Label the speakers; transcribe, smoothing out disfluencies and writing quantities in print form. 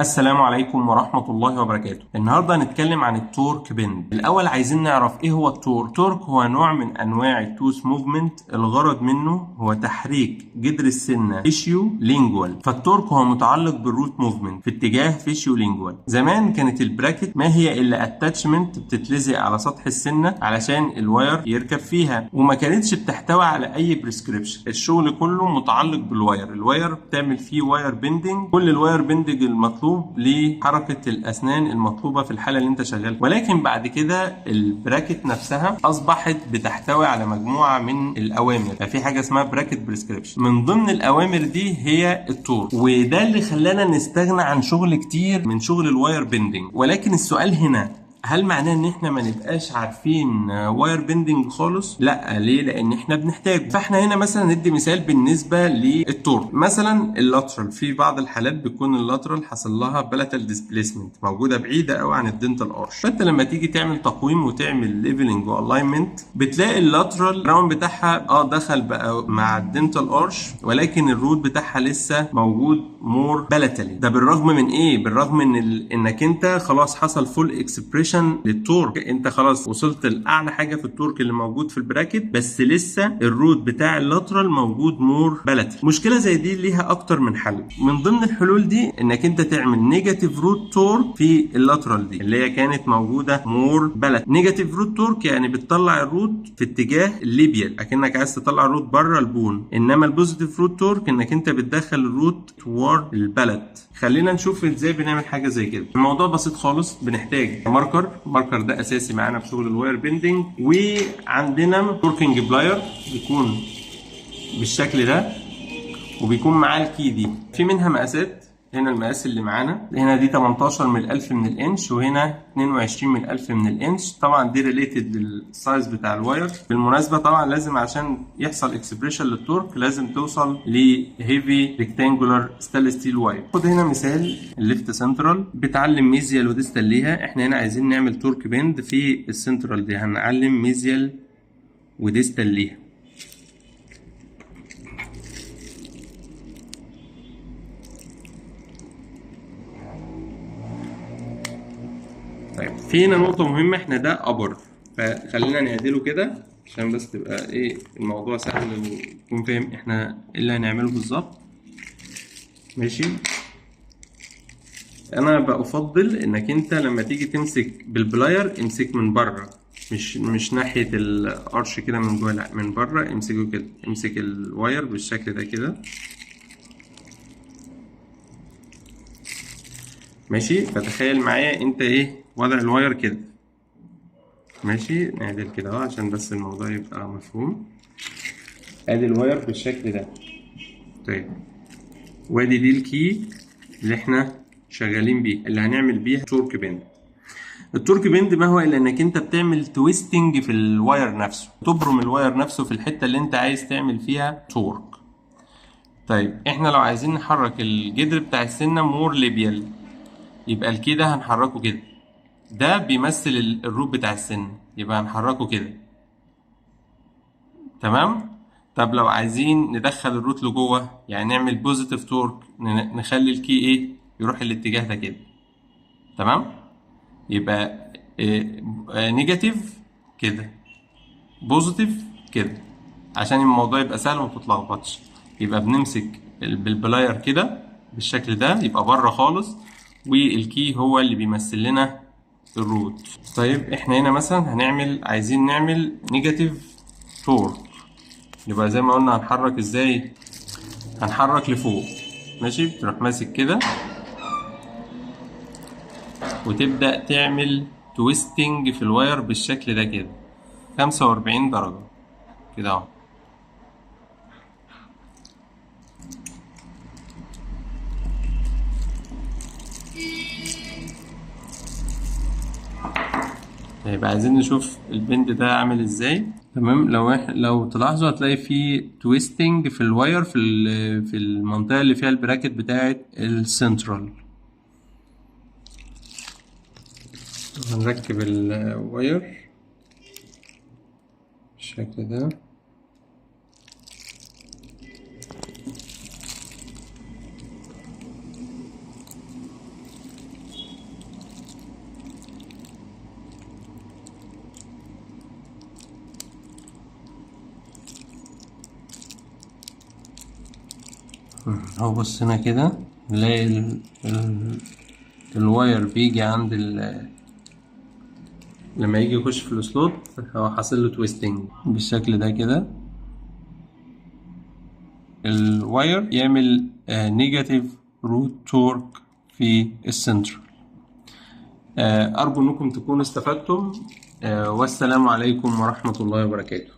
Speaker 1: السلام عليكم ورحمة الله وبركاته. النهاردة هنتكلم عن التورك بند. الأول عايزين نعرف إيه هو التورك. التورك هو نوع من أنواع التوث موفمنت، الغرض منه هو تحريك جذر السنة فيشيو لينجوال. فالتورك هو متعلق بالروت موفمنت في اتجاه فيشيو لينجوال. زمان كانت البراكت ما هي إلا اتاتشمنت بتتلزق على سطح السنة علشان الواير يركب فيها، وما كانتش بتحتوي على أي بريسكريبشن. الشغل كله متعلق بالواير. الواير بتعمل فيه واير بندنج، كل الواير بندنج المطلوب لحركة الأسنان المطلوبة في الحالة اللي أنت شغال. ولكن بعد كده البراكت نفسها أصبحت بتحتوي على مجموعة من الأوامر. ففي حاجة اسمها براكت بريسكريبشن، من ضمن الأوامر دي هي التورك، وده اللي خلانا نستغنى عن شغل كتير من شغل الواير بندنج. ولكن السؤال هنا، هل معناه ان احنا ما نبقاش عارفين واير بندنج خالص؟ لا. ليه؟ لان احنا بنحتاج. فاحنا هنا مثلا ندي مثال بالنسبه للتورك. مثلا اللاترال، في بعض الحالات بيكون اللاترال حصل لها بلاتال ديسبيسمنت، موجوده بعيده قوي عن الدنتال ارش. فانت لما تيجي تعمل تقويم وتعمل ليفلنج والاينمنت بتلاقي اللاترال الراوند بتاعها دخل بقى مع الدنتال ارش، ولكن الروت بتاعها لسه موجود مور بلاتالي. ده بالرغم من ايه؟ بالرغم من انك انت خلاص حصل فول اكسبريشن للتورك، انت خلاص وصلت لاعلى حاجه في التورك اللي موجود في البراكت، بس لسه الروت بتاع اللاترال موجود مور بلاتالي. مشكله زي دي ليها اكتر من حل. من ضمن الحلول دي انك انت تعمل نيجاتيف روت تورك في اللاترال دي اللي هي كانت موجوده مور بلاتالي. نيجاتيف روت تورك يعني بتطلع الروت في اتجاه الليبيال، اكنك عايز تطلع الروت بره البون. انما البوزيتيف روت تورك انك انت بتدخل الروت توارد البلد. خلينا نشوف ازاي بنعمل حاجه زي كده. الموضوع بسيط خالص. بنحتاج ماركر ده اساسي معانا في شغل الواير بيندنج، وعندنا توركينج بلاير بيكون بالشكل ده، وبيكون معاه الكي دي. في منها مقاسات. هنا المقاس اللي معانا هنا دي 18 من الألف من الانش، وهنا 22 من الألف من الانش. طبعا دي ريليتد للسايز بتاع الواير. بالمناسبه طبعا لازم عشان يحصل اكسبريشن للتورك لازم توصل لهيفي ريكتانجولار ستانلس ستيل واير. خد هنا مثال الليفت سنترال، بتعلم ميزيال وديستال ليها. احنا هنا عايزين نعمل تورك بند في السنترال دي، هنعلم ميزيال وديستال ليها. طيب في هنا نقطة مهمة، احنا ده ابر، فخلينا نعدله كده عشان بس تبقى ايه الموضوع سهل وتكون فاهم احنا ايه اللي هنعمله بالظبط. ماشي. انا بفضل انك انت لما تيجي تمسك بالبلاير امسك من بره، مش ناحية القرش كده من جوه، لا من بره امسكه كده. امسك الواير بالشكل ده كده. ماشي. فتخيل معايا انت ايه وضع الواير كده. ماشي. نعدل كده اهو عشان بس الموضوع يبقى مفهوم. ادي الواير بالشكل ده. طيب وادي دي الكي اللي احنا شغالين بيه، اللي هنعمل بيها تورك بند. التورك بند ما هو الا انك انت بتعمل تويستنج في الواير نفسه، تبرم الواير نفسه في الحته اللي انت عايز تعمل فيها تورك. طيب احنا لو عايزين نحرك الجدر بتاع السنه مور ليبيال، يبقى الكي ده هنحركه كده. ده بيمثل الروت بتاع السنه، يبقى هنحركه كده. تمام. طب لو عايزين ندخل الروت لجوه، يعني نعمل بوزيتيف تورك، نخلي الكي ايه يروح الاتجاه ده كده. تمام. يبقى نيجاتيف كده، بوزيتيف كده، عشان الموضوع يبقى سهل وما تتلخبطش. يبقى بنمسك بالبلاير كده بالشكل ده، يبقى بره خالص، والكي هو اللي بيمثل لنا الروت. طيب احنا هنا مثلا عايزين نعمل نيجاتيف تورك، يبقى زي ما قلنا هنحرك ازاي؟ هنحرك لفوق. ماشي. بتروح ماسك كده وتبدأ تعمل تويستنج في الواير بالشكل ده كده 45 درجة كده اهو. يبقى عايزين نشوف البند ده عامل ازاي. تمام. لو تلاحظوا هتلاقي فيه تويستنج في الواير في المنطقة اللي فيها البراكت بتاعة السنترال. هنركب الواير بالشكل ده. اهو بصينا كده نلاقي الواير بيجي عند لما يجي يخش في السلوت هو حاصل له تويستنج بالشكل ده كده. الواير يعمل نيجاتيف روت تورك في السنتر. أرجو أنكم تكونوا استفدتم، والسلام عليكم ورحمة الله وبركاته.